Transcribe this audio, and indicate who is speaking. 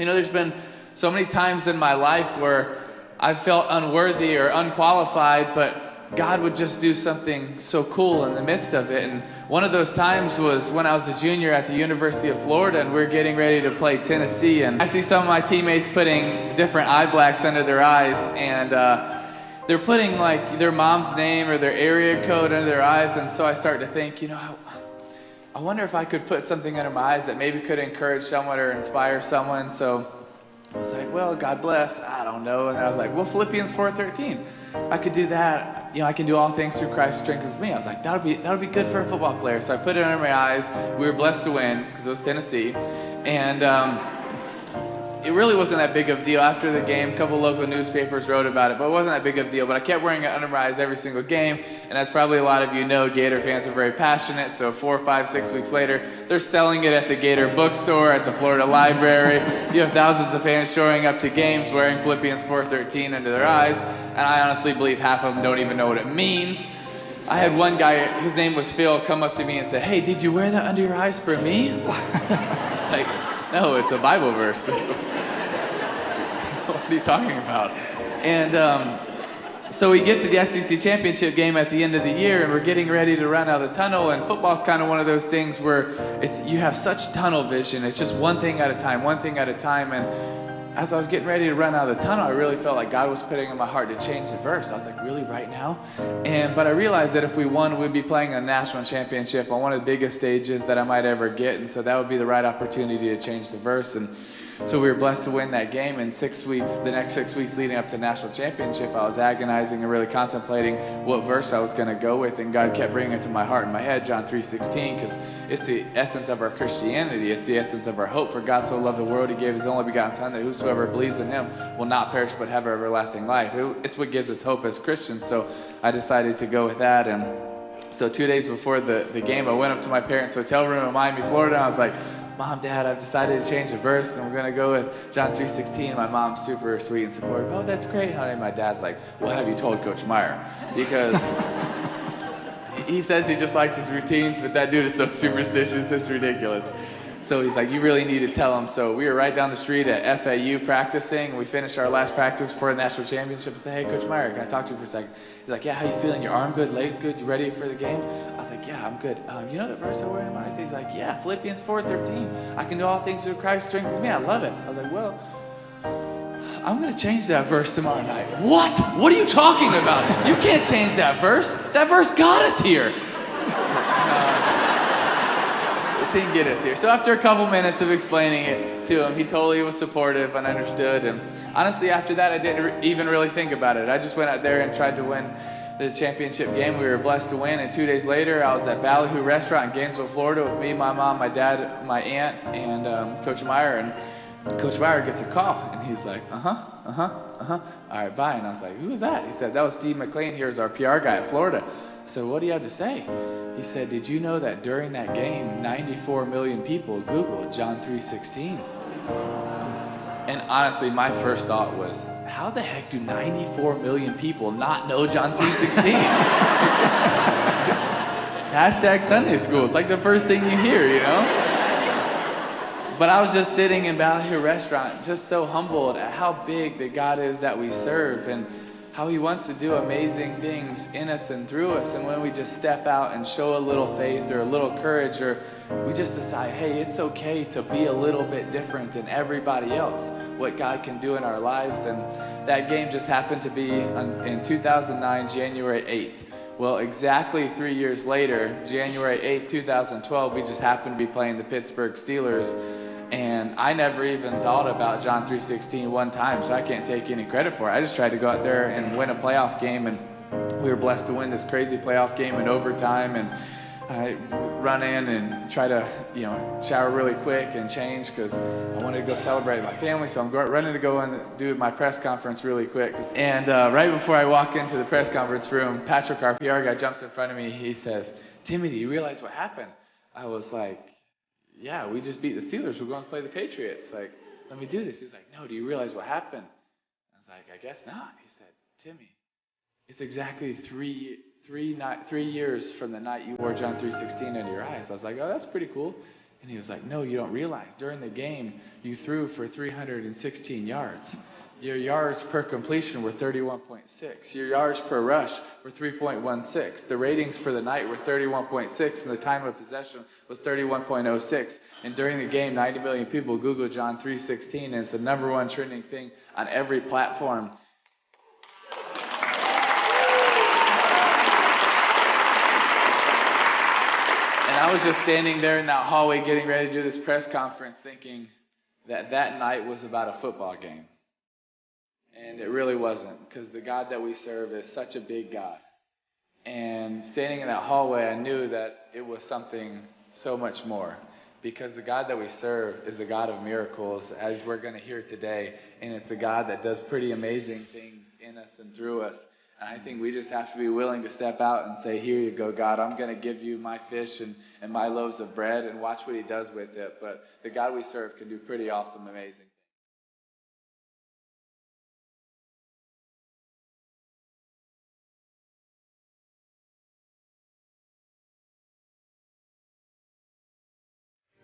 Speaker 1: There's been so many times in my life where I felt unworthy or unqualified, but God would just do something so cool in the midst of it. And one of those times was when I was a junior at the University of Florida, and we are getting ready to play Tennessee. And I see some of my teammates putting different eye blacks under their eyes, and they're putting like their mom's name or their area code under their eyes. And so I start to think, I wonder if I could put something under my eyes that maybe could encourage someone or inspire someone. So I was like, well, God bless, I don't know. And I was like, well, Philippians 4:13, I could do that. I can do all things through Christ who strengthens me. I was like, that would be good for a football player. So I put it under my eyes. We were blessed to win because it was Tennessee. And it really wasn't that big of a deal. After the game, a couple local newspapers wrote about it, but it wasn't that big of a deal. But I kept wearing it under my eyes every single game, and as probably a lot of you know, Gator fans are very passionate. So 4, 5, 6 weeks later, they're selling it at the Gator bookstore, at the Florida Library. You have thousands of fans showing up to games wearing Philippians 4:13 under their eyes, and I honestly believe half of them don't even know what it means. I had one guy, his name was Phil, come up to me and say, "Hey, did you wear that under your eyes for me?" It's like, no, it's a Bible verse. What are you talking about? And so we get to the SEC championship game at the end of the year, and we're getting ready to run out of the tunnel. And football's kind of one of those things where you have such tunnel vision. It's just one thing at a time, one thing at a time. And as I was getting ready to run out of the tunnel, I really felt like God was putting in my heart to change the verse. I was like, really, right now? But I realized that if we won, we'd be playing a national championship on one of the biggest stages that I might ever get. And so that would be the right opportunity to change the verse. And so we were blessed to win that game. And the next 6 weeks leading up to the national championship, I was agonizing and really contemplating what verse I was going to go with. And God kept bringing it to my heart and my head, John 3:16, because it's the essence of our Christianity. It's the essence of our hope. For God so loved the world, he gave his only begotten Son, that whosoever believes in him will not perish but have everlasting life. It's what gives us hope as Christians. So I decided to go with that. And so 2 days before the game, I went up to my parents' hotel room in Miami, Florida, and I was like, Mom, Dad, I've decided to change the verse, and we're going to go with John 3:16. My mom's super sweet and supportive. Oh, that's great, honey. My dad's like, well, have you told Coach Meyer? Because he says he just likes his routines, but that dude is so superstitious, it's ridiculous. So he's like, you really need to tell him. So we were right down the street at FAU practicing. We finished our last practice for the national championship and said, hey, Coach Meyer, can I talk to you for a second? He's like, yeah, how you feeling? Your arm good, leg good? You ready for the game? I was like, yeah, I'm good. You know the verse I wear in my eyes? He's like, yeah, Philippians 4:13. I can do all things through Christ who strengthens me. I love it. I was like, well, I'm going to change that verse tomorrow night. What? What are you talking about? You can't change that verse. That verse got us here. Didn't get us here. So after a couple minutes of explaining it to him, he totally was supportive and understood. And honestly, after that, I didn't even really think about it. I just went out there and tried to win the championship game. We were blessed to win. And 2 days later, I was at Ballyhoo Restaurant in Gainesville, Florida with me, my mom, my dad, my aunt, and Coach Meyer. And Coach Meyer gets a call, and he's like, all right, bye. And I was like, who is that? He said, that was Steve McLean here, is our PR guy at Florida. I said, what do you have to say? He said, did you know that during that game, 94 million people Googled John 3:16? And honestly, my first thought was, how the heck do 94 million people not know John 3:16? Hashtag Sunday school. It's like the first thing you hear, But I was just sitting in Ballyhoo Restaurant, just so humbled at how big the God is that we serve, and how he wants to do amazing things in us and through us. And when we just step out and show a little faith or a little courage, or we just decide, hey, it's okay to be a little bit different than everybody else, what God can do in our lives. And that game just happened to be in 2009, January 8th. Well, exactly 3 years later, January 8th, 2012, we just happened to be playing the Pittsburgh Steelers. And I never even thought about John 3:16 one time, so I can't take any credit for it. I just tried to go out there and win a playoff game, and we were blessed to win this crazy playoff game in overtime. And I run in and try to, shower really quick and change because I wanted to go celebrate with my family. So I'm running to go and do my press conference really quick. And right before I walk into the press conference room, Patrick, our PR guy, jumps in front of me. He says, Timmy, do you realize what happened? I was like, yeah, we just beat the Steelers. We're going to play the Patriots. Like, let me do this. He's like, no, do you realize what happened? I was like, I guess not. He said, Timmy, it's exactly three years from the night you wore John 3:16 under your eyes. I was like, oh, that's pretty cool. And he was like, no, you don't realize during the game you threw for 316 yards. Your yards per completion were 31.6. Your yards per rush were 3.16. The ratings for the night were 31.6, and the time of possession was 31.06. And during the game, 90 million people Googled John 3:16, and it's the number one trending thing on every platform. And I was just standing there in that hallway getting ready to do this press conference thinking that that night was about a football game. And it really wasn't, because the God that we serve is such a big God. And standing in that hallway, I knew that it was something so much more. Because the God that we serve is a God of miracles, as we're going to hear today. And it's a God that does pretty amazing things in us and through us. And I think we just have to be willing to step out and say, here you go, God, I'm going to give you my fish and my loaves of bread, and watch what he does with it. But the God we serve can do pretty awesome, amazing